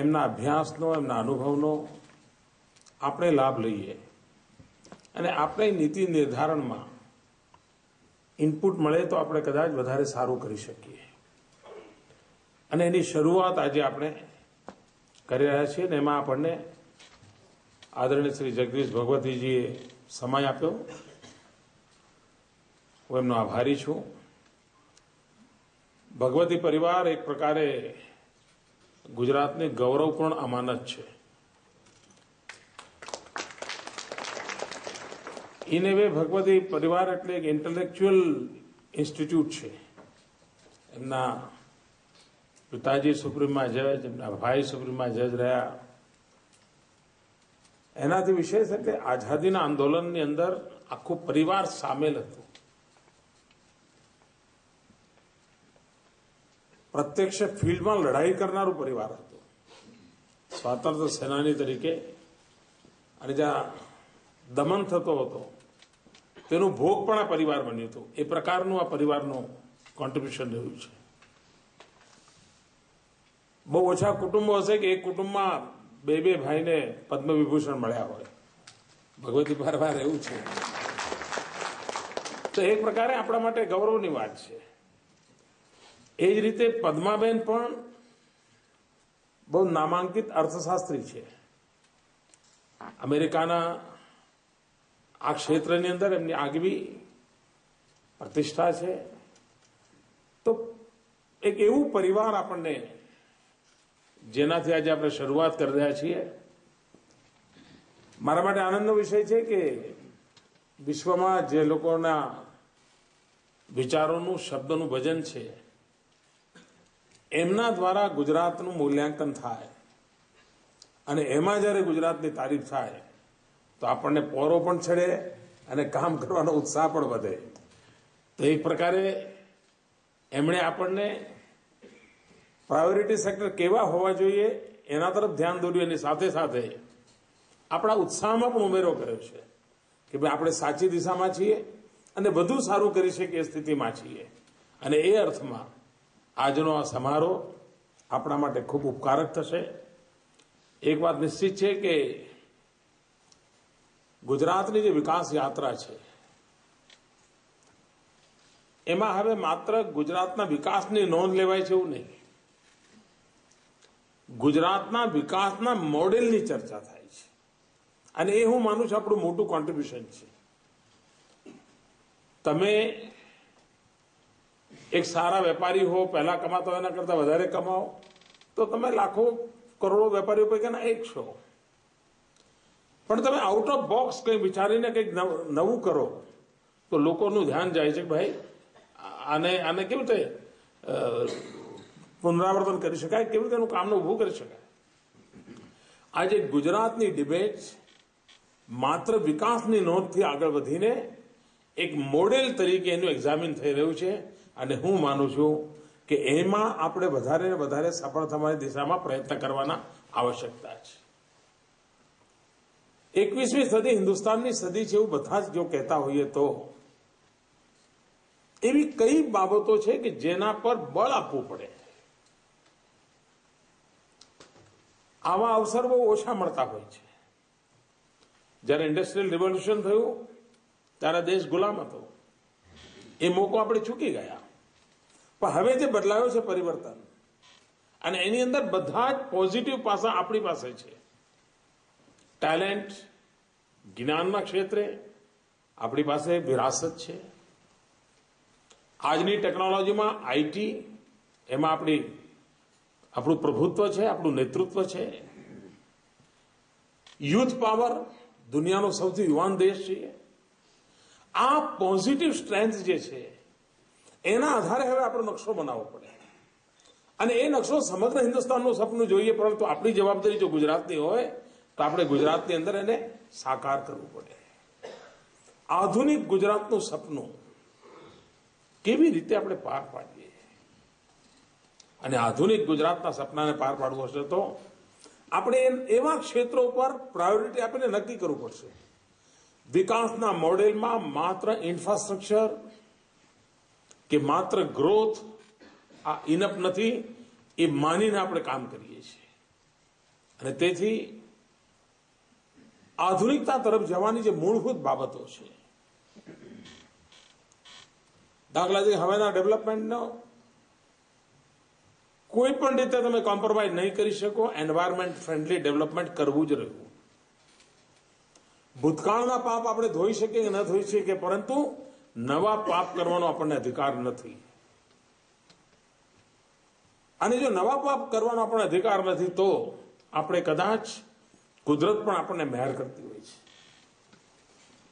એમના અભ્યાસનો, એમના અનુભવનો આપણે લાભ લઈએ અને આપણે નીતિ નિર્ધારણમાં ઇનપુટ મળે તો આપણે કદાચ વધારે સારું કરી શકીએ. અને એની શરૂઆત આજે આપણે કરી રહ્યા છીએ ને એમાં આપણને આદરણીય શ્રી જગદીશ ભગવતીજીએ સમય આપ્યો. હું એમનો આભારી છું. ભગવતી પરિવાર એક પ્રકારે ગુજરાતની ગૌરવપૂર્ણ અમાનત છે. ઇન એ વે ભગવતી પરિવાર એટલે એક ઇન્ટેલેક્ચ્યુઅલ ઇન્સ્ટિટ્યૂટ છે. એમના પિતાજી સુપ્રીમમાં જજ, એમના ભાઈ સુપ્રીમમાં જજ રહ્યા. એનાથી વિશેષ એટલે આઝાદીના આંદોલનની અંદર આખું પરિવાર સામેલ હતું. પ્રત્યક્ષ ફિલ્ડમાં લડાઈ કરનારું પરિવાર હતું સ્વાતંત્ર્ય સેનાની તરીકે. અને જ્યાં દમન થતો હતો તેનું ભોગ પણ આ પરિવાર બન્યું હતું. એ પ્રકારનું આ પરિવારનું કોન્ટ્રીબ્યુશન રહ્યું છે. બહુ ઓછા કુટુંબો હશે કે એક કુટુંબમાં બે ભાઈને પદ્મ વિભૂષણ મળ્યા હોય. ભગવતી પરિવાર એવું છે. તો એક પ્રકારે આપણા માટે ગૌરવની વાત છે. એ જ રીતે પદ્માબેન પણ બહુ નામાંકિત અર્થશાસ્ત્રી છે. અમેરિકાના આ ક્ષેત્રની અંદર એમની આગવી પ્રતિષ્ઠા છે. તો એક એવું પરિવાર આપણને જેનાથી આજે આપણે શરૂઆત કરી રહ્યા છીએ. મારા માટે આનંદનો વિષય છે કે વિશ્વમાં જે લોકોના વિચારોનું, શબ્દનું ભજન છે એમના દ્વારા ગુજરાતનું મૂલ્યાંકન થાય અને એમાં જ્યારે ગુજરાતની તારીફ થાય તો આપણને પોરો પણ ચડે અને કામ કરવાનો ઉત્સાહ પણ વધે. તો એક પ્રકારે એમણે આપણને પ્રાયોરિટી સેક્ટર કેવા હોવા જોઈએ એના તરફ ધ્યાન દોર્યું. એની સાથે સાથે આપણા ઉત્સાહમાં પણ ઉમેરો કર્યો છે કે ભાઈ આપણે સાચી દિશામાં છીએ અને વધુ સારું કરી શકીએ એ સ્થિતિમાં છીએ. અને એ અર્થમાં આજનો આ સમારોહ આપણા માટે ખૂબ ઉપકારક થશે. એક વાત નિશ્ચિત છે કે ગુજરાતની જે વિકાસ યાત્રા છે એમાં હવે માત્ર ગુજરાતના વિકાસની નોંધ લેવાય છે એવું નહીં. ગુજરાતના વિકાસના મોડેલની ચર્ચા થાય છે અને એ હું માનું છું આપણું મોટું કોન્ટ્રીબ્યુશન છે. તમે એક સારા વેપારી હો, પહેલા કમાતા હોય એના કરતા વધારે કમાઓ તો તમે લાખો કરોડો વેપારીઓ પૈકીના એક છો. પણ તમે આઉટ ઓફ બોક્સ કંઈ વિચારીને કંઈક નવું કરો તો લોકોનું ધ્યાન જાય છે કે ભાઈ આને કેવી રીતે પુનરાવર્તન કરી શકાય, કેવી રીતે એનું કામનું ઊભું કરી શકાય. આજે ગુજરાતની ડિબેટ માત્ર વિકાસની નોંધથી આગળ વધીને એક મોડેલ તરીકે એનું એક્ઝામિન થઈ રહ્યું છે. અને હું માનું છું કે એમાં આપણે વધારે ને વધારે સફળ થવાની દિશામાં પ્રયત્ન કરવાના આવશ્યકતા છે. 21મી સદી હિન્દુસ્તાનની સદી છે એવું બધા જ જો કહેતા હોઈએ તો એવી કઈ બાબતો છે કે જેના પર બળ આપવું પડે. આવા અવસર બહુ ઓછા મળતા હોય છે. જ્યારે ઇન્ડસ્ટ્રીયલ રિવોલ્યુશન થયું ત્યારે દેશ ગુલામ હતો. એ મોકો આપણે ચૂકી ગયા. પણ હવે જે બદલાયો છે પરિવર્તન, અને એની અંદર બધા જ પોઝિટિવ પાસા આપણી પાસે છે. ટેલેન્ટ, જ્ઞાનના ક્ષેત્રે આપણી પાસે વિરાસત છે. આજની ટેકનોલોજીમાં આઈટી, એમાં આપણું પ્રભુત્વ છે, આપણું નેતૃત્વ છે. યુથ પાવર, દુનિયાનો સૌથી યુવાન દેશ છે. આ પોઝિટિવ સ્ટ્રેન્થ જે છે એના આધારે હવે આપણો નકશો બનાવવો પડે. અને એ નકશો સમગ્ર હિન્દુસ્તાનનું સપનું જોઈએ, પરંતુ આપણી જવાબદારી જો ગુજરાતની હોય તો આપણે ગુજરાતની અંદર એને સાકાર કરવું પડે. આધુનિક ગુજરાતનું સપનું કેવી રીતે આપણે પાર પાડીએ, અને આધુનિક ગુજરાતના સપનાને પાર પાડવું હશે તો આપણે એવા ક્ષેત્રો પર પ્રાયોરિટી આપીને નક્કી કરવું પડશે. વિકાસના મોડેલમાં માત્ર ઇન્ફ્રાસ્ટ્રક્ચર કે માત્ર ગ્રોથ આ ઇનફ નથી, એ માનીને આપણે કામ કરીએ છીએ. અને તેથી આધુનિકતા તરફ જવાની જે મૂળભૂત બાબતો છે, દાખલા તરીકે હવેના ડેવલપમેન્ટનો કોઈ પણ રીતે તમે કોમ્પ્રોમાઇઝ નહીં કરી શકો. એન્વાયરમેન્ટ ફ્રેન્ડલી ડેવલપમેન્ટ કરવું જ રહ્યું. ભૂતકાળના પાપ આપણે ધોઈ શકીએ કે ન ધોઈ શકીએ, પરંતુ નવા પાપ કરવાનો આપણને અધિકાર નથી. અને જો નવા પાપ કરવાનો આપણને અધિકાર નથી તો આપણે કદાચ કુદરત પણ આપણને મહેર કરતી હોય છે.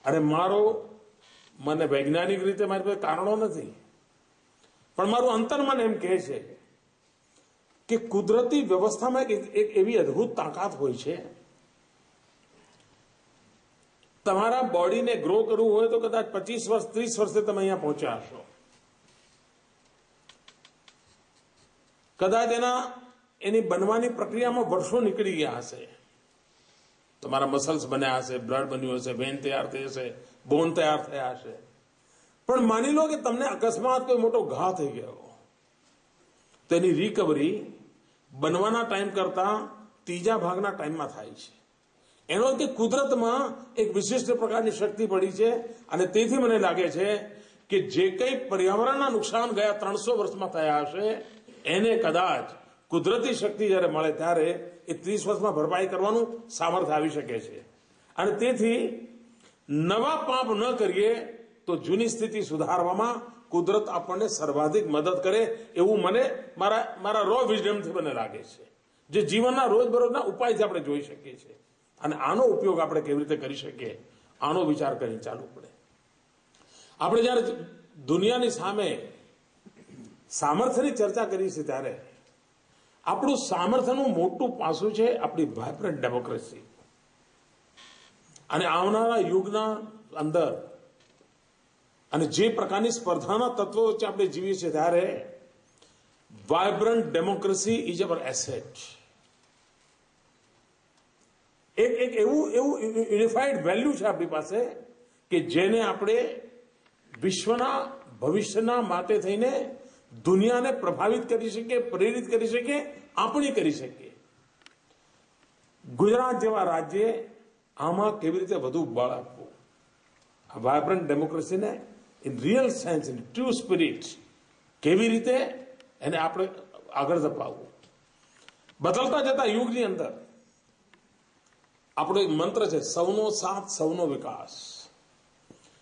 અને મને વૈજ્ઞાનિક રીતે મારી પાસે કારણો નથી, પણ મારું અંતર્મન એમ કહે છે કે કુદરતી વ્યવસ્થામાં એક એવી અદભુત તાકાત હોય છે. તમારા બોડીને ગ્રો કરવું હોય તો કદાચ 25 વર્ષ 30 વર્ષે તમે અહીંયા પહોંચ્યા હશો. કદાચ એની બનવાની પ્રક્રિયામાં વર્ષો નીકળી ગયા હશે. તમારા મસલ્સ બન્યા હશે, બ્લડ બન્યું હશે, વેન તૈયાર થઈ હશે, બોન તૈયાર થયા હશે. પણ માની લો કે તમને અકસ્માત કોઈ મોટો ઘા થઈ ગયો, તેની રિકવરી બનવાના ટાઈમ કરતા 3 ભાગના ટાઈમમાં થાય છે. એનો કે કુદરતમાં એક વિશિષ્ટ પ્રકારની શક્તિ પડી છે. અને તેથી મને લાગે છે કે જે કંઈ પર્યાવરણના નુકસાન ગયા 300 વર્ષમાં થયા હશે, એને કદાચ કુદરતી શક્તિ જ્યારે મળે ત્યારે એ 30 વર્ષમાં ભરપાઈ કરવાનું સામર્થ્ય આવી શકે છે. અને તેથી નવા પાપ ન કરીએ તો જૂની સ્થિતિ સુધારવામાં કુદરત આપણને સર્વાધિક મદદ કરે એવું મને મારા રો વિઝડમથી મને લાગે છે, જે જીવનના રોજબરોજના ઉપાયથી આપણે જોઈ શકીએ છીએ. અને આનો ઉપયોગ આપણે કેવી રીતે કરી શકીએ, આનો વિચાર કરીને ચાલવું પડે. આપણે જ્યારે દુનિયાની સામે સામર્થ્યની ચર્ચા કરી છે ત્યારે આપણું સામર્થ્યનું મોટું પાસું છે આપણી વાયબ્રન્ટ ડેમોક્રેસી. અને આવનારા યુગના અંદર અને જે પ્રકારની સ્પર્ધાના તત્વો વચ્ચે આપણે જીવીએ છીએ ત્યારે vibrant democracy is our asset. એક એવું યુનિફાઈડ વેલ્યુ છે આપણી પાસે કે જેને આપણે વિશ્વના ભવિષ્યના માટે થઈને દુનિયાને પ્રભાવિત કરી શકીએ, પ્રેરિત કરી શકીએ, આપણી કરી શકીએ. ગુજરાત જેવા રાજ્યે આમાં કેવી રીતે વધુ બળ આપવું, આ વાયબ્રન્ટ ડેમોક્રેસીને in real sense, in true spirit કેવી રીતે એને આપણે આગળ ધપાવવું. બદલતા જતા યુગની અંદર આપણો એક મંત્ર છે, સૌનો સાથ સૌનો વિકાસ.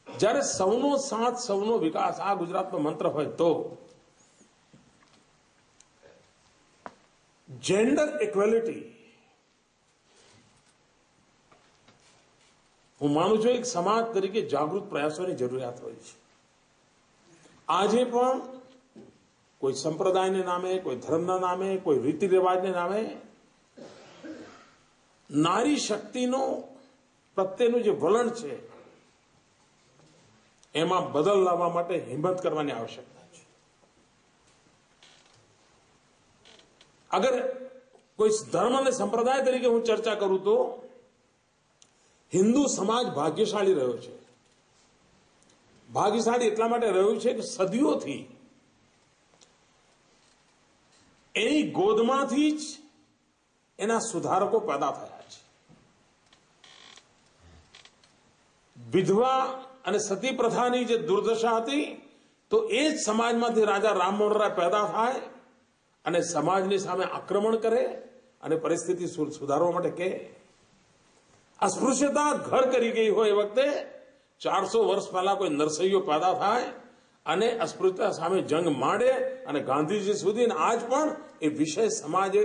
જ્યારે સૌનો સાથ સૌનો વિકાસ આ ગુજરાતનો મંત્ર હોય તો જેન્ડર ઇક્વેલિટી, હું માનું છું એક સમાજ તરીકે જાગૃત પ્રયાસોની જરૂરિયાત હોય છે. આજે પણ કોઈ સંપ્રદાયને નામે, કોઈ ધર્મના નામે, કોઈ રીતિ રિવાજને નામે નારી શક્તિનો પ્રત્યેનું જે વલણ છે એમાં બદલ લાવવા માટે હિંમત કરવાની આવશ્યકતા છે. અગર કોઈ ધર્મ અને સંપ્રદાય તરીકે હું ચર્ચા કરું તો હિન્દુ સમાજ ભાગ્યશાળી રહ્યો છે. ભાગ્યશાળી એટલા માટે રહ્યું છે કે સદીઓથી એની ગોદમાંથી જ એના સુધારકો પેદા થયા છે. વિધવા અને સતી પ્રથાની જે દુર્દશા હતી તો એ જ સમાજમાંથી રાજા રામમોહન રાય પેદા થાય અને સમાજની સામે આક્રમણ કરે અને પરિસ્થિતિ સુધારવા માટે કહે. અસ્પૃશ્યતા ઘર કરી ગઈ હોય એ વખતે 400 વર્ષ પહેલા કોઈ નરસૈયો પેદા થાય અને અસ્પૃશ્યતા સામે જંગ માંડે અને ગાંધીજી સુધી આજ પણ એ વિષય સમાજે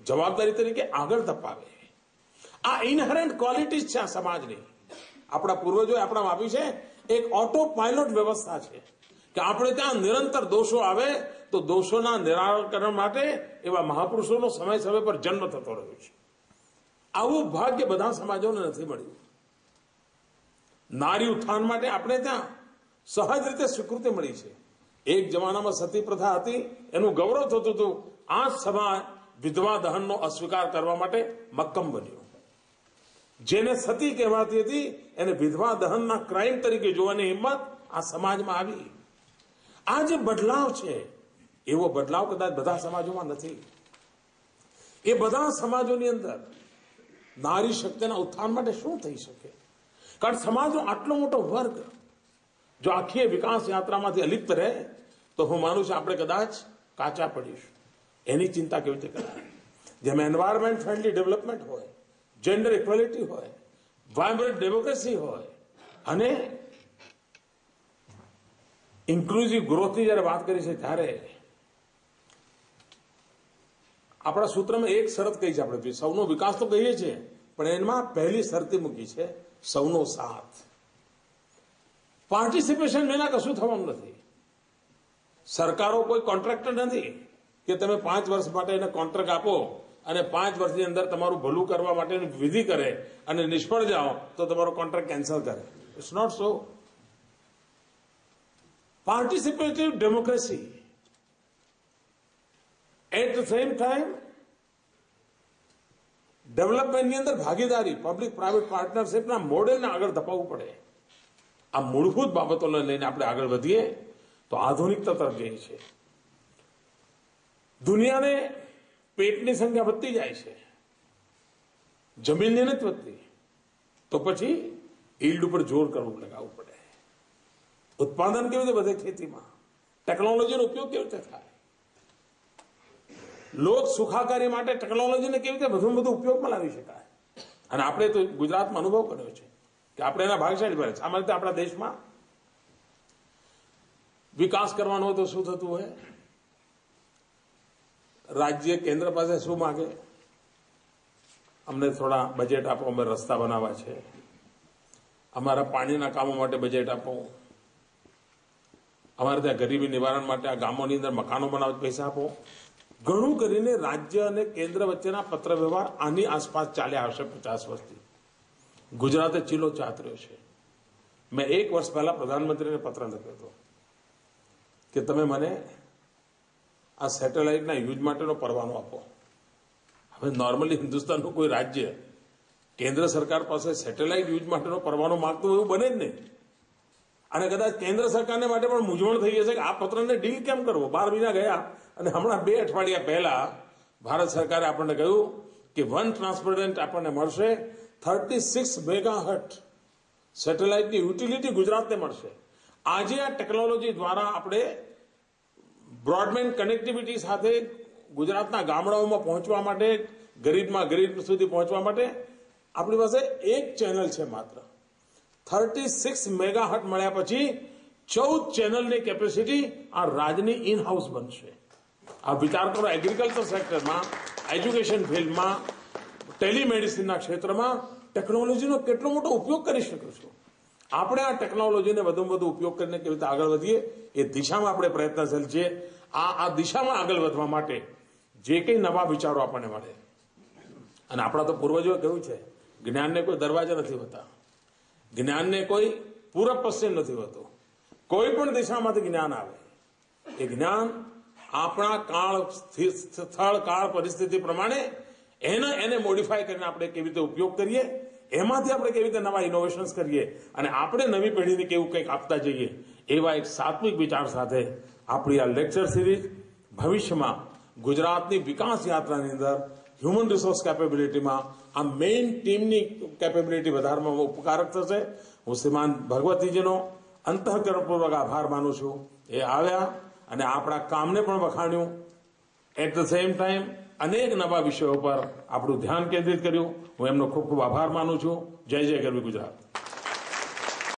જવાબદારી તરીકે આગળ ધપાવે. આ ઇનહેરન્ટ ક્વોલિટીઝ છે આ સમાજની. આપણા પૂર્વજોએ આપણામાં આપી છે. એક ઓટો પાયલોટ વ્યવસ્થા છે કે આપણે ત્યાં નિરંતર દોષો આવે તો દોષોના નિરાકરણ માટે એવા મહાપુરુષોનો સમય પર જન્મ થતો રહ્યો છે. આવું ભાગ્ય બધા સમાજોને નથી મળ્યું. નારી ઉત્થાન માટે આપણે ત્યાં સહજ રીતે સ્વીકૃતિ મળી છે. એક જમાનામાં સતી પ્રથા હતી, એનું ગૌરવ થતું હતું. આ સમાજ વિધવા દહનનો અસ્વીકાર કરવા માટે મક્કમ બન્યો. જેને સતી કહેવાતી હતી એને વિધવા દહનના ક્રાઇમ તરીકે જોવાની હિંમત આ સમાજમાં આવી. આ જે બદલાવ છે એવો બદલાવ કદાચ બધા સમાજોમાં નથી. એ બધા સમાજોની અંદર નારી શક્તિના ઉત્થાન માટે શું થઈ શકે? કારણ સમાજનો આટલો મોટો વર્ગ જો આખી વિકાસ યાત્રામાંથી અલિપ્ત રહે તો હું માનું છું આપણે કદાચ કાચા પડીશું. એની ચિંતા કેવી રીતે કરાય? જેમ એન્વાયરમેન્ટ ફ્રેન્ડલી ડેવલપમેન્ટ હોય, જેન્ડર ઇક્વાલિટી હોય, વાયબ્રન્ટ ડેમોક્રેસી હોય અને ઇન્ક્લુઝિવ ગ્રોથની જયારે વાત કરી છે ત્યારે આપણા સૂત્રમાં એક શરત કહી છે, આપણે સૌનો વિકાસ તો કહીએ છીએ પણ એમાં પહેલી શરતી મૂકી છે સૌનો સાથ. પાર્ટિસિપેશન વિના કશું થવાનું નથી. સરકારો કોઈ કોન્ટ્રાક્ટર નથી કે તમે 5 વર્ષ માટે એને કોન્ટ્રાક્ટ આપો અને 5 વર્ષની અંદર તમારું ભલું કરવા માટેની વિધિ કરે અને નિષ્ફળ જાઓ તો તમારો કોન્ટ્રાક્ટ કેન્સલ કરે. It's not so. Participative democracy at the same time ડેવલપમેન્ટની અંદર ભાગીદારી, પબ્લિક પ્રાઇવેટ પાર્ટનરશિપના મોડેલને આગળ ધપાવવું પડે. આ મૂળભૂત બાબતોને લઈને આપણે આગળ વધીએ તો આધુનિકતા તરફ જઈએ છીએ. દુનિયાને પેટની સંખ્યા વધતી જાય છે, જમીનની નથી વધતી, તો પછી ઈલ્ડ ઉપર જોર કરવું લગાવવું પડે. ઉત્પાદન કેવી રીતે વધે ખેતીમાં, ટેકનોલોજીનો ઉપયોગ કેવી રીતે થાય, લોક સુખાકારી માટે ટેકનોલોજીને કેવી રીતે વધુમાં વધુ ઉપયોગમાં લાવી શકાય. અને આપણે તો ગુજરાતમાં અનુભવ કર્યો છે કે આપણે એના ભાગશાળી બને છે. આમાં રીતે આપણા દેશમાં વિકાસ કરવાનો હોય તો શું થતું હોય? રાજ્ય કેન્દ્ર પાસે શું માગે? અમને થોડા બજેટ આપો, અમે રસ્તા બનાવવા છે, અમારા પાણીના કામો માટે બજેટ આપો, અમારે ત્યાં ગરીબી નિવારણ માટે આ ગામોની અંદર મકાનો બનાવવા પૈસા આપો. ઘણું કરીને રાજ્ય અને કેન્દ્ર વચ્ચેના પત્ર વ્યવહાર આની આસપાસ ચાલ્યા આવશે 50 વર્ષથી. ગુજરાતે ચીલો ચાતર્યો છે. મેં 1 વર્ષ પહેલા પ્રધાનમંત્રીને પત્ર લખ્યો હતો કે તમે મને આ સેટેલાઇટના યુઝ માટેનો પરવાનો આપો. હવે નોર્મલી હિન્દુસ્તાનનું કોઈ રાજ્ય કેન્દ્ર સરકાર પાસે સેટેલાઇટ યુઝ માટેનો પરવાનો માંગતું એવું બને જ નહીં. અને કદાચ કેન્દ્ર સરકારને માટે પણ મૂંઝવણ થઈ જશે કે આ પત્રને ડીલ કેમ કરવો. 12 મહિના ગયા અને હમણાં 2 અઠવાડિયા પહેલા ભારત સરકારે આપણને કહ્યું કે વન ટ્રાન્સપરડન્ટ આપણને મળશે 36 મેગાહર્ટ્ઝ સેટેલાઇટની યુટિલિટી ગુજરાતને મળશે. આજે આ ટેકનોલોજી દ્વારા આપણે બ્રોડબેન્ડ કનેક્ટિવિટી સાથે ગુજરાતના ગામડાઓમાં પહોંચવા માટે, ગરીબમાં ગરીબ સુધી પહોંચવા માટે આપણી પાસે એક ચેનલ છે માત્ર. 36 મેગાહર્ટ્ઝ મળ્યા પછી 14 ચેનલની કેપેસિટી આ રાજની ઇન હાઉસ બનશે. આ વિચાર કરો, એગ્રીકલ્ચર સેક્ટરમાં, એજ્યુકેશન ફિલ્ડમાં, ટેલિમેડિસિનના ક્ષેત્રમાં ટેકનોલોજીનો કેટલો મોટો ઉપયોગ કરી શકો છો. આપણે આ ટેકનોલોજીને વધુમાં વધુ ઉપયોગ કરીને કેવી રીતે આગળ વધીએ એ દિશામાં આપણે પ્રયત્નશીલ છીએ. આ દિશામાં આગળ વધવા માટે જે કંઈ નવા વિચારો આપણને મળે, અને આપણા તો પૂર્વજોએ કહ્યું છે જ્ઞાનને કોઈ દરવાજા નથી હોતા, જ્ઞાનને કોઈ પૂરબ પશ્ચિમ નથી હોતું. કોઈ પણ દિશામાંથી જ્ઞાન આવે એ જ્ઞાન આપણા સ્થળ કાળ પરિસ્થિતિ પ્રમાણે એને મોડિફાય કરીને આપણે કેવી રીતે ઉપયોગ કરીએ, એમાંથી આપણે કેવી રીતે નવા ઇનોવેશન્સ કરીએ અને આપણે નવી પેઢીને કેવું કંઈક આપતા જઈએ, એવા એક સાત્વિક વિચાર સાથે આપણી આ લેક્ચર સિરીઝ ભવિષ્યમાં ગુજરાતની વિકાસ યાત્રાની અંદર હ્યુમન રિસોર્સ કેપેબિલિટીમાં આ મેઇન ટીમની કેપેબિલિટી વધારવામાં ઉપકારક થશે. હું શ્રીમાન ભગવતીજીનો અંતઃકરણપૂર્વક આભાર માનું છું. એ આવ્યા અને આપણા કામને પણ વખાણ્યું. એટ ધ સેમ ટાઈમ અનેક નવા વિષયો પર આપણું ધ્યાન કેન્દ્રિત કર્યું. હું એમનો ખૂબ ખૂબ આભાર માનું છું. જય જય ગરવી ગુજરાત.